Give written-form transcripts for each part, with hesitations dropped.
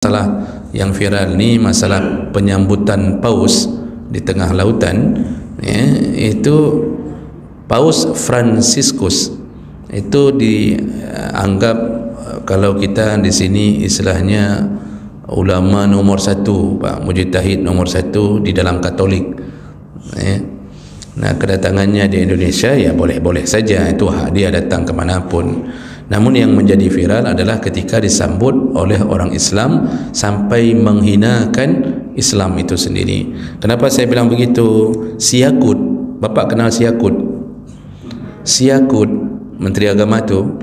Masalah yang viral ni masalah penyambutan paus di tengah lautan, ya, itu Paus Franciscus itu dianggap, kalau kita di sini istilahnya ulama nomor satu, Pak, mujtahid nomor satu di dalam Katolik, ya. Nah, kedatangannya di Indonesia ya boleh-boleh saja, itu hak dia datang kemanapun. Namun yang menjadi viral adalah ketika disambut oleh orang Islam sampai menghinakan Islam itu sendiri. Kenapa saya bilang begitu? Siakut, Bapak kenal Siakut? Siakut, Menteri Agama tu,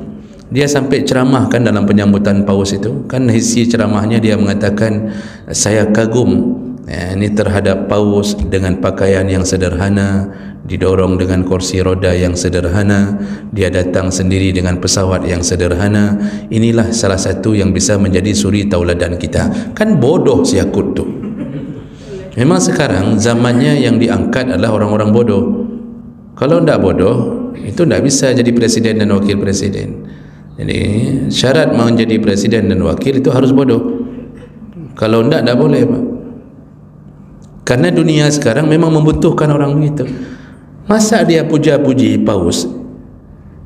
dia sampai ceramahkan dalam penyambutan paus itu. Kan isi ceramahnya dia mengatakan, saya kagum ini terhadap paus dengan pakaian yang sederhana, didorong dengan kursi roda yang sederhana, dia datang sendiri dengan pesawat yang sederhana. Inilah salah satu yang bisa menjadi suri tauladan kita. Kan bodoh Siakut tu. Memang sekarang zamannya yang diangkat adalah orang-orang bodoh. Kalau tidak bodoh, itu tidak bisa jadi presiden dan wakil presiden. Jadi syarat mau jadi presiden dan wakil itu harus bodoh. Kalau tidak boleh, Pak. Karena dunia sekarang memang membutuhkan orang begitu. Masa dia puja-puji paus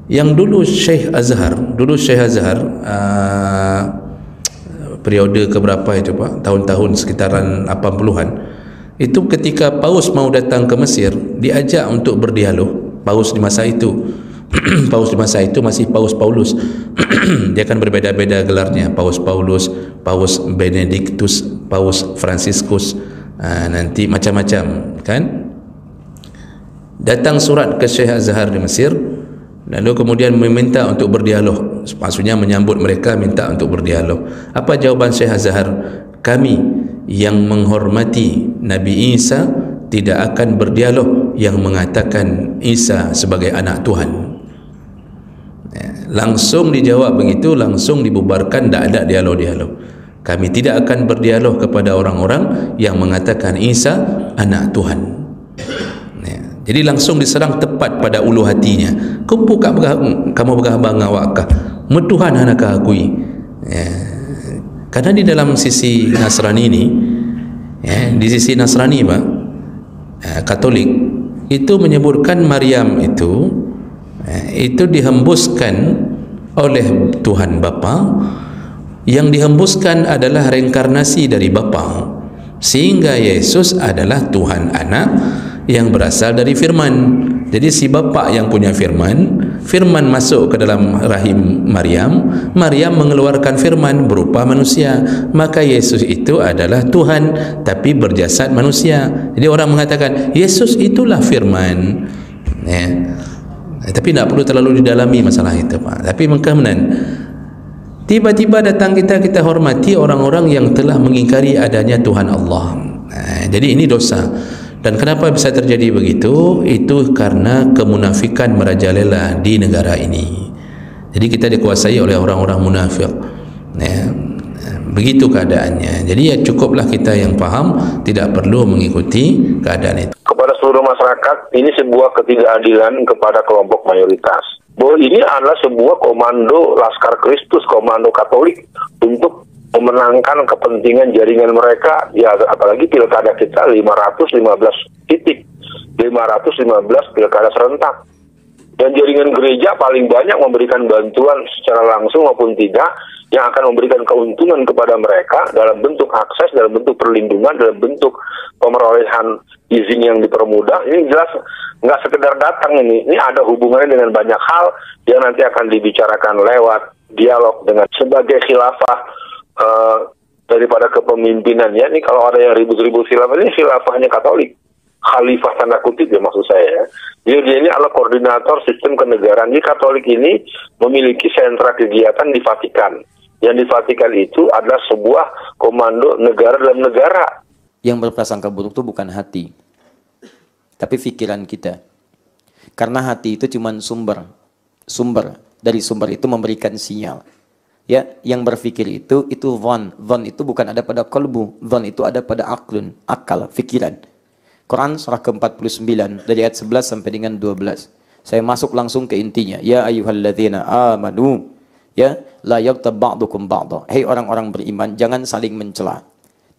yang dulu Syekh Azhar, periode keberapa itu, Pak, tahun-tahun sekitaran 80-an, itu ketika paus mau datang ke Mesir, diajak untuk berdialog. Paus di masa itu paus di masa itu masih Paus Paulus. Dia kan berbeda-beda gelarnya, Paus Paulus, Paus Benedictus, Paus Franciscus, nanti macam-macam, kan. Datang surat ke Syekh Azhar di Mesir, lalu kemudian meminta untuk berdialog, maksudnya menyambut mereka, minta untuk berdialog. Apa jawaban Syekh Azhar? Kami yang menghormati Nabi Isa tidak akan berdialog yang mengatakan Isa sebagai anak Tuhan. Langsung dijawab begitu, langsung dibubarkan, tidak ada dialog-dialog. Kami tidak akan berdialog kepada orang-orang yang mengatakan Isa anak Tuhan. Jadi langsung diserang tepat pada ulu hatinya. Kamu begah awakah metuhan hanakah akui, ya. Karena di dalam sisi Nasrani ini, ya, di sisi Nasrani, Pak, Katolik itu menyebutkan Maryam itu dihembuskan oleh Tuhan Bapa. Yang dihembuskan adalah reinkarnasi dari Bapa, sehingga Yesus adalah Tuhan Anak yang berasal dari firman. Jadi si Bapa yang punya firman, firman masuk ke dalam rahim Maryam, Maryam mengeluarkan firman berupa manusia, maka Yesus itu adalah Tuhan tapi berjasad manusia. Jadi orang mengatakan Yesus itulah firman, ya. Tapi tidak perlu terlalu didalami masalah itu, Pak. Tapi kemudian tiba-tiba datang kita hormati orang-orang yang telah mengingkari adanya Tuhan Allah. Jadi ini dosa. Dan kenapa bisa terjadi begitu? Itu karena kemunafikan merajalela di negara ini. Jadi kita dikuasai oleh orang-orang munafik, ya. Begitu keadaannya. Jadi ya cukuplah kita yang paham, tidak perlu mengikuti keadaan itu. Kepada seluruh masyarakat, ini sebuah ketidakadilan kepada kelompok mayoritas. Bahwa ini adalah sebuah komando Laskar Kristus, komando Katolik untuk memenangkan kepentingan jaringan mereka. Ya, apalagi pilkada kita 515 titik, 515 pilkada serentak. Dan jaringan gereja paling banyak memberikan bantuan secara langsung maupun tidak, yang akan memberikan keuntungan kepada mereka dalam bentuk akses, dalam bentuk perlindungan, dalam bentuk pemerolehan izin yang dipermudah. Ini jelas nggak sekedar datang ini ada hubungannya dengan banyak hal yang nanti akan dibicarakan lewat dialog dengan sebagai khilafah daripada kepemimpinannya. Ini kalau ada yang ribut-ribut khilafah, ini khilafahnya Katolik, khalifah tanda kutip ya maksud saya, ya. Jadi dia ini adalah koordinator sistem kenegaraan. Jadi Katolik ini memiliki sentra kegiatan di Vatikan. Yang di Vatikan itu adalah sebuah komando negara dalam negara. Yang berprasangka buruk itu bukan hati, tapi pikiran kita. Karena hati itu cuma sumber dari sumber itu memberikan sinyal. Ya, yang berpikir itu dhon itu bukan ada pada qalbu, dhon itu ada pada aklun, akal, pikiran. Quran surah ke-49 dari ayat 11 sampai dengan 12. Saya masuk langsung ke intinya. Ya ayyuhalladzina amanu, Ya, la yaghtab ba'dukum ba'dha. Hei orang-orang beriman, jangan saling mencela.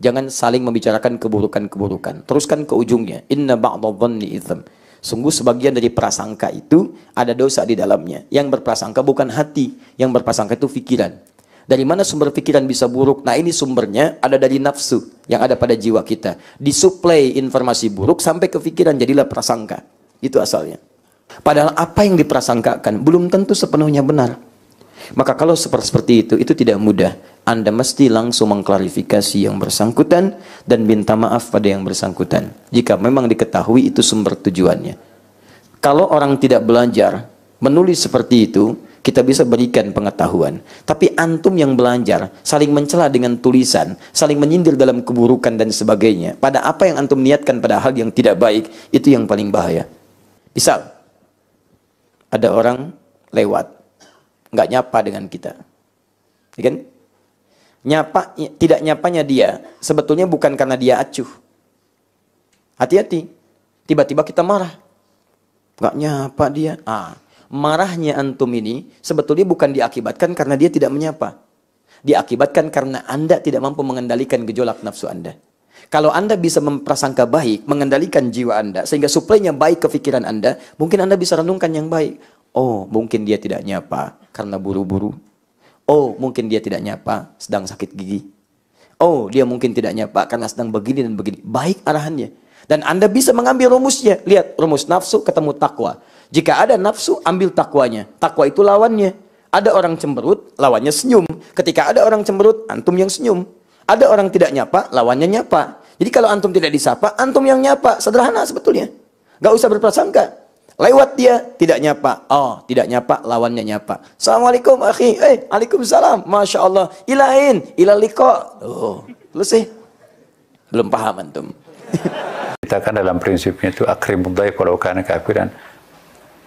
Jangan saling membicarakan keburukan-keburukan. Teruskan ke ujungnya. Inna ba'dha dhanni itsm. Sungguh sebagian dari prasangka itu ada dosa di dalamnya. Yang berprasangka bukan hati, yang berprasangka itu pikiran. Dari mana sumber pikiran bisa buruk? Nah, ini sumbernya ada dari nafsu yang ada pada jiwa kita. Disuplai informasi buruk sampai ke pikiran, jadilah prasangka. Itu asalnya. Padahal apa yang diprasangkakan belum tentu sepenuhnya benar. Maka kalau seperti itu tidak mudah. Anda mesti langsung mengklarifikasi yang bersangkutan dan minta maaf pada yang bersangkutan. Jika memang diketahui itu sumber tujuannya. Kalau orang tidak belajar menulis seperti itu, kita bisa berikan pengetahuan. Tapi antum yang belajar, saling mencela dengan tulisan, saling menyindir dalam keburukan dan sebagainya. Pada apa yang antum niatkan pada hal yang tidak baik, itu yang paling bahaya. Misal, ada orang lewat, nggak nyapa dengan kita. Ya kan? Nyapa, tidak nyapanya dia, sebetulnya bukan karena dia acuh. Hati-hati, tiba-tiba kita marah. Nggak nyapa dia. Marahnya antum ini sebetulnya bukan diakibatkan karena dia tidak menyapa. Diakibatkan karena Anda tidak mampu mengendalikan gejolak nafsu Anda. Kalau Anda bisa memprasangka baik, mengendalikan jiwa Anda, sehingga suplainya baik ke pikiran Anda, mungkin Anda bisa renungkan yang baik. Oh, mungkin dia tidak nyapa karena buru-buru. Oh, mungkin dia tidak nyapa sedang sakit gigi. Oh, dia mungkin tidak nyapa karena sedang begini dan begini. Baik arahannya. Dan Anda bisa mengambil rumusnya. Lihat, rumus nafsu ketemu takwa. Jika ada nafsu, ambil takwanya. Takwa itu lawannya. Ada orang cemberut, lawannya senyum. Ketika ada orang cemberut, antum yang senyum. Ada orang tidak nyapa, lawannya nyapa. Jadi kalau antum tidak disapa, antum yang nyapa. Sederhana sebetulnya. Gak usah berprasangka. Lewat dia, tidak nyapa. Oh, tidak nyapa, lawannya nyapa. Assalamualaikum, akhi. Waalaikumsalam. Masya Allah. Ilahin, ilaliko. Oh, selesai. Belum paham antum. Kita kan dalam prinsipnya itu akrimud dhaif walau kana kafiran.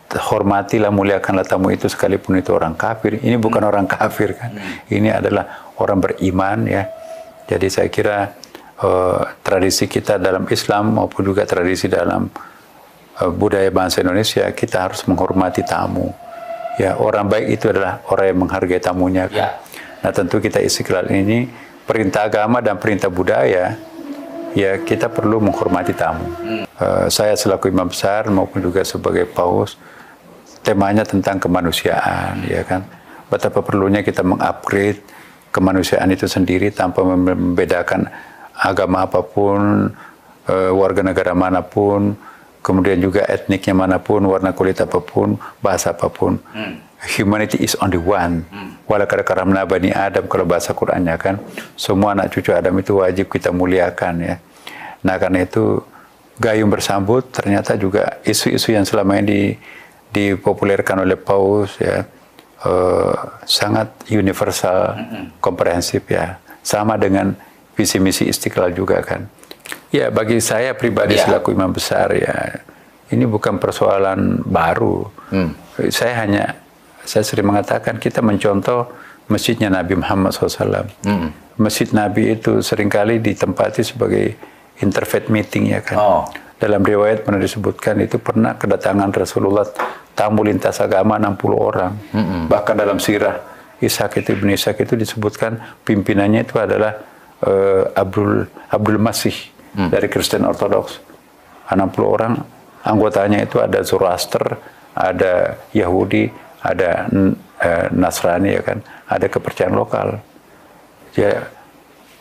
Hormatilah, muliakanlah tamu itu sekalipun itu orang kafir. Ini bukan orang kafir kan. Ini adalah orang beriman ya. Jadi saya kira tradisi kita dalam Islam maupun juga tradisi dalam budaya bangsa Indonesia, kita harus menghormati tamu. Ya, orang baik itu adalah orang yang menghargai tamunya kan. Ya. Nah, tentu kita Istiqlal ini perintah agama dan perintah budaya, ya kita perlu menghormati tamu. Saya selaku imam besar maupun juga sebagai paus, temanya tentang kemanusiaan, ya kan. Betapa perlunya kita mengupgrade kemanusiaan itu sendiri tanpa membedakan agama apapun, warga negara manapun, kemudian juga etniknya manapun, warna kulit apapun, bahasa apapun. Humanity is only one. Walaqad karamna bani Adam, kalau bahasa Qur'annya kan, semua anak cucu Adam itu wajib kita muliakan ya. Nah, karena itu gayung bersambut ternyata juga isu-isu yang selama ini dipopulerkan oleh paus ya, sangat universal, komprehensif ya. Sama dengan visi misi Istiqlal juga kan. Ya, bagi saya pribadi selaku imam besar ya, ini bukan persoalan baru. Saya sering mengatakan kita mencontoh masjidnya Nabi Muhammad SAW. Masjid Nabi itu seringkali ditempati sebagai interfaith meeting ya kan. Dalam riwayat pernah disebutkan itu pernah kedatangan Rasulullah tamu lintas agama 60 orang. Bahkan dalam sirah Ishaq ibn Ishaq itu disebutkan pimpinannya itu adalah Abdul Masih dari Kristen Ortodoks. 60 orang anggotanya itu ada Zoroaster, ada Yahudi, ada Nasrani ya kan, ada kepercayaan lokal. Ya,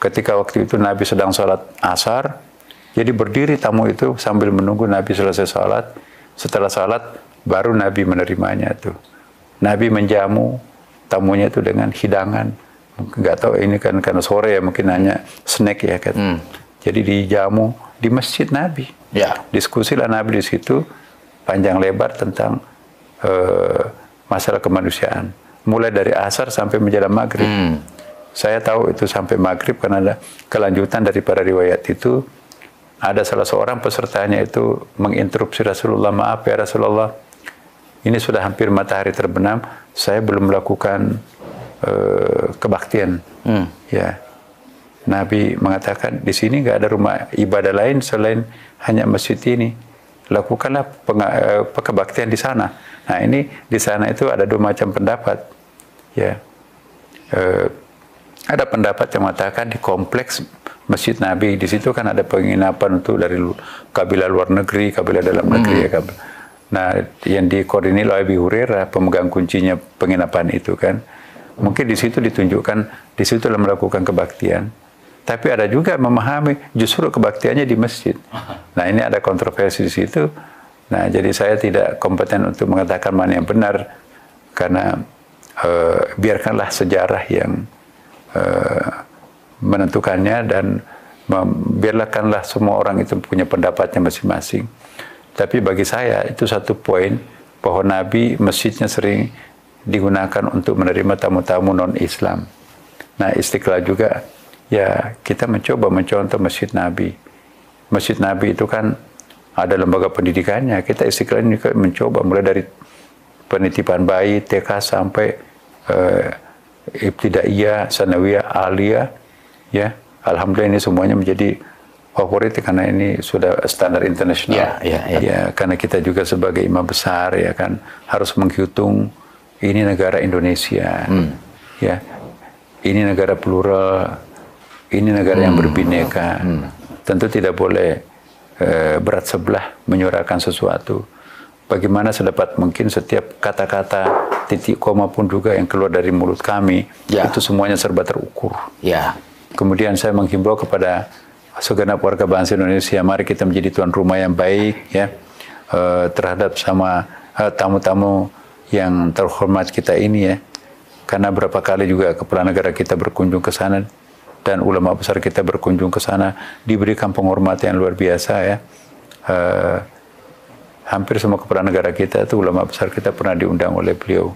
ketika waktu itu Nabi sedang sholat asar, jadi berdiri tamu itu sambil menunggu Nabi selesai sholat. Setelah sholat baru Nabi menerimanya tuh. Nabi menjamu tamunya itu dengan hidangan. Nggak tahu ini kan karena sore ya, mungkin hanya snack ya kan. Jadi dijamu di masjid Nabi. Ya. Diskusilah Nabi di situ panjang lebar tentang masalah kemanusiaan. Mulai dari asar sampai menjelang maghrib. Saya tahu itu sampai maghrib karena ada kelanjutan daripada riwayat itu. Ada salah seorang pesertanya itu menginterupsi Rasulullah, maaf ya Rasulullah, ini sudah hampir matahari terbenam, saya belum melakukan kebaktian. Ya. Nabi mengatakan di sini nggak ada rumah ibadah lain selain hanya masjid ini. Lakukanlah kebaktian di sana. Nah, ini di sana itu ada dua macam pendapat. Ya, ada pendapat yang mengatakan di kompleks Masjid Nabi, di situ kan ada penginapan untuk dari kabilah luar negeri, kabilah dalam negeri ya. Nah, yang dikoordinir oleh Abi Hurairah, pemegang kuncinya penginapan itu kan. Mungkin di situ ditunjukkan, di situ melakukan kebaktian. Tapi ada juga memahami justru kebaktiannya di masjid. Nah, ini ada kontroversi di situ. Nah, jadi saya tidak kompeten untuk mengatakan mana yang benar, karena biarkanlah sejarah yang menentukannya, dan biarkanlah semua orang itu punya pendapatnya masing-masing. Tapi bagi saya itu satu poin bahwa Nabi masjidnya sering digunakan untuk menerima tamu-tamu non-Islam. Nah, Istiqlal juga ya kita mencoba mencontoh Masjid Nabi. Masjid Nabi itu kan ada lembaga pendidikannya. Kita Istiqlal ini mencoba mulai dari penitipan bayi, TK sampai ibtidaiyah, sanawiyah, aliyah, ya. Alhamdulillah ini semuanya menjadi favorit karena ini sudah standar internasional. Ya, karena kita juga sebagai imam besar ya kan harus menghitung ini negara Indonesia, ya. Ini negara plural, ini negara yang berbineka. Tentu tidak boleh berat sebelah menyuarakan sesuatu. Bagaimana sedapat mungkin setiap kata-kata, titik koma pun juga yang keluar dari mulut kami, itu semuanya serba terukur. Kemudian saya menghimbau kepada segenap warga bangsa Indonesia, mari kita menjadi tuan rumah yang baik ya terhadap sama tamu-tamu yang terhormat kita ini ya. Karena berapa kali juga kepala negara kita berkunjung ke sana dan ulama besar kita berkunjung ke sana, diberikan penghormatan yang luar biasa ya. Hampir semua kepala negara kita itu ulama besar kita pernah diundang oleh beliau.